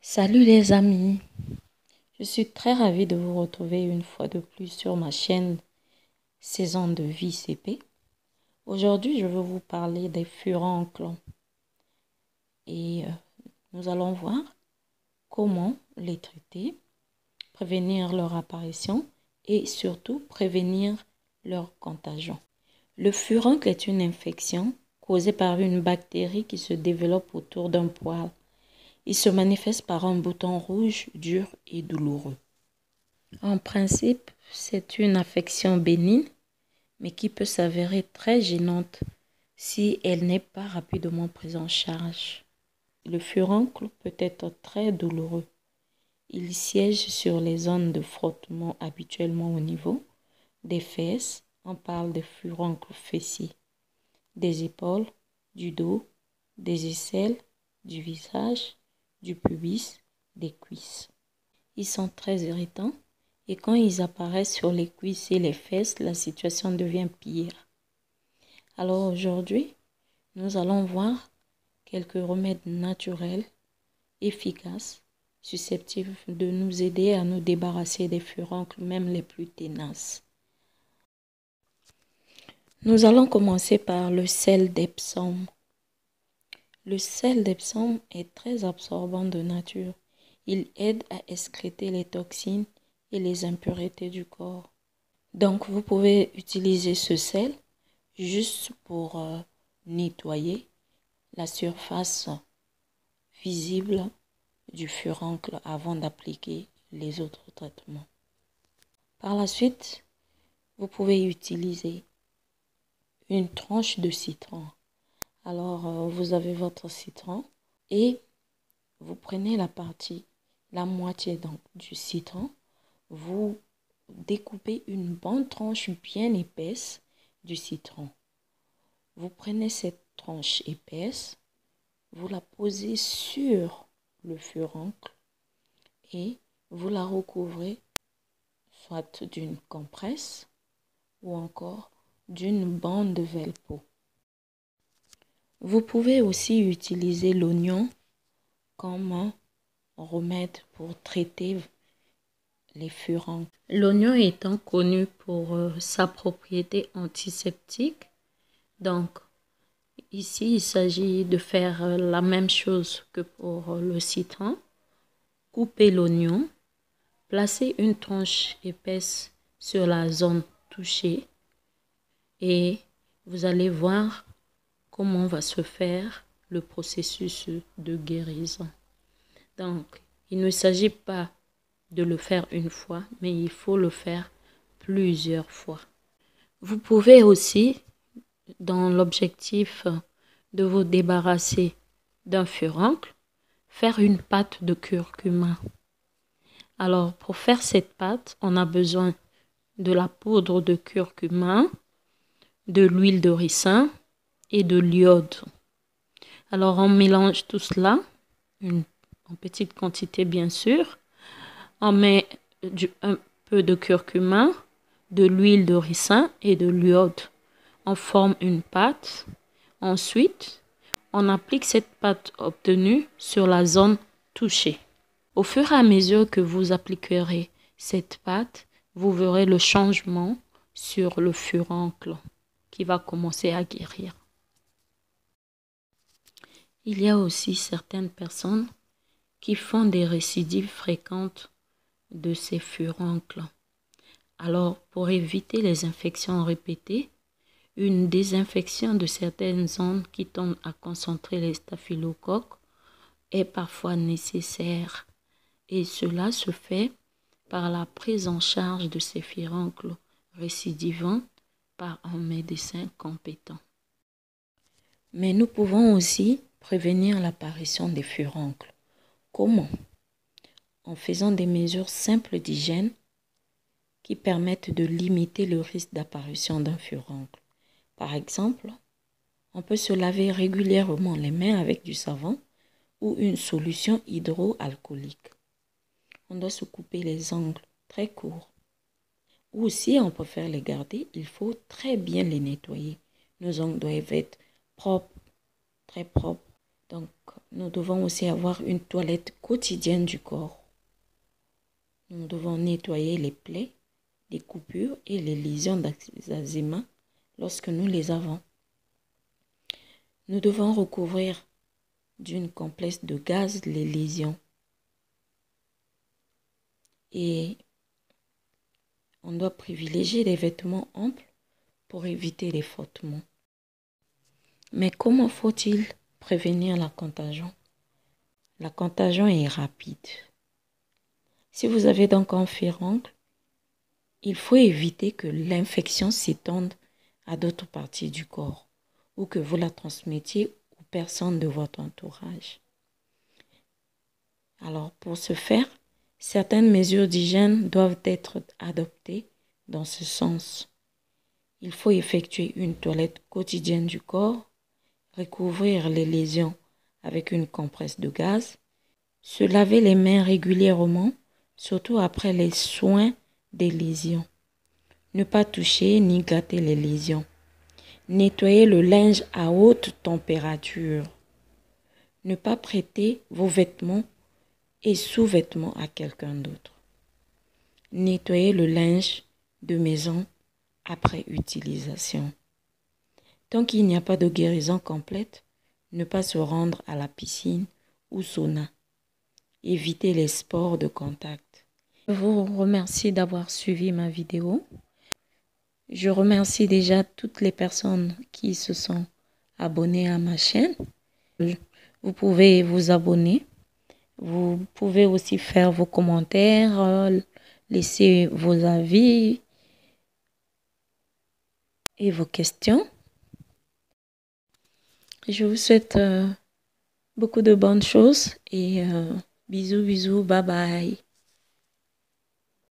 Salut les amis, je suis très ravie de vous retrouver une fois de plus sur ma chaîne Saison de vie CP. Aujourd'hui, je veux vous parler des furoncles et nous allons voir comment les traiter, prévenir leur apparition et surtout prévenir leur contagion. Le furoncle est une infection causée par une bactérie qui se développe autour d'un poil. Il se manifeste par un bouton rouge, dur et douloureux. En principe, c'est une affection bénigne, mais qui peut s'avérer très gênante si elle n'est pas rapidement prise en charge. Le furoncle peut être très douloureux. Il siège sur les zones de frottement habituellement au niveau des fesses. On parle de furoncle fessier, des épaules, du dos, des aisselles, du visage, du pubis, des cuisses. Ils sont très irritants et quand ils apparaissent sur les cuisses et les fesses, la situation devient pire. Alors aujourd'hui, nous allons voir quelques remèdes naturels, efficaces, susceptibles de nous aider à nous débarrasser des furoncles, même les plus tenaces. Nous allons commencer par le sel d'Epsom. Le sel d'Epsom est très absorbant de nature. Il aide à excréter les toxines et les impuretés du corps. Donc, vous pouvez utiliser ce sel juste pour nettoyer la surface visible du furoncle avant d'appliquer les autres traitements. Par la suite, vous pouvez utiliser une tranche de citron. Alors, vous avez votre citron et vous prenez la moitié donc, du citron. Vous découpez une bonne tranche bien épaisse du citron. Vous prenez cette tranche épaisse, vous la posez sur le furoncle et vous la recouvrez soit d'une compresse ou encore d'une bande de velcro. Vous pouvez aussi utiliser l'oignon comme un remède pour traiter les furoncles. L'oignon étant connu pour sa propriété antiseptique, donc ici il s'agit de faire la même chose que pour le citron. Coupez l'oignon, placez une tranche épaisse sur la zone touchée et vous allez voir comment va se faire le processus de guérison. Donc, il ne s'agit pas de le faire une fois, mais il faut le faire plusieurs fois. Vous pouvez aussi, dans l'objectif de vous débarrasser d'un furoncle, faire une pâte de curcuma. Alors, pour faire cette pâte, on a besoin de la poudre de curcuma, de l'huile de ricin et de l'iode. Alors, on mélange tout cela, en petite quantité bien sûr. On met un peu de curcuma, de l'huile de ricin et de l'iode. On forme une pâte. Ensuite, on applique cette pâte obtenue sur la zone touchée. Au fur et à mesure que vous appliquerez cette pâte, vous verrez le changement sur le furoncle qui va commencer à guérir. Il y a aussi certaines personnes qui font des récidives fréquentes de ces furoncles. Alors, pour éviter les infections répétées, une désinfection de certaines zones qui tendent à concentrer les staphylocoques est parfois nécessaire. Et cela se fait par la prise en charge de ces furoncles récidivants par un médecin compétent. Mais nous pouvons aussi prévenir l'apparition des furoncles. Comment? En faisant des mesures simples d'hygiène qui permettent de limiter le risque d'apparition d'un furoncle. Par exemple, on peut se laver régulièrement les mains avec du savon ou une solution hydroalcoolique. On doit se couper les ongles très courts. Ou si on préfère les garder, il faut très bien les nettoyer. Nos ongles doivent être propres, très propres, Donc, nous devons aussi avoir une toilette quotidienne du corps. Nous devons nettoyer les plaies, les coupures et les lésions d'eczéma lorsque nous les avons. Nous devons recouvrir d'une compresse de gaz les lésions. Et on doit privilégier des vêtements amples pour éviter les frottements. Mais comment faut-il prévenir la contagion? La contagion est rapide. Si vous avez donc un furoncle, il faut éviter que l'infection s'étende à d'autres parties du corps ou que vous la transmettiez aux personnes de votre entourage. Alors, pour ce faire, certaines mesures d'hygiène doivent être adoptées dans ce sens. Il faut effectuer une toilette quotidienne du corps, recouvrir les lésions avec une compresse de gaz, se laver les mains régulièrement, surtout après les soins des lésions. Ne pas toucher ni gâter les lésions. Nettoyer le linge à haute température. Ne pas prêter vos vêtements et sous-vêtements à quelqu'un d'autre. Nettoyer le linge de maison après utilisation. Tant qu'il n'y a pas de guérison complète, ne pas se rendre à la piscine ou sauna. Éviter les sports de contact. Je vous remercie d'avoir suivi ma vidéo. Je remercie déjà toutes les personnes qui se sont abonnées à ma chaîne. Vous pouvez vous abonner. Vous pouvez aussi faire vos commentaires, laisser vos avis et vos questions. Je vous souhaite beaucoup de bonnes choses et bisous, bisous, bye bye.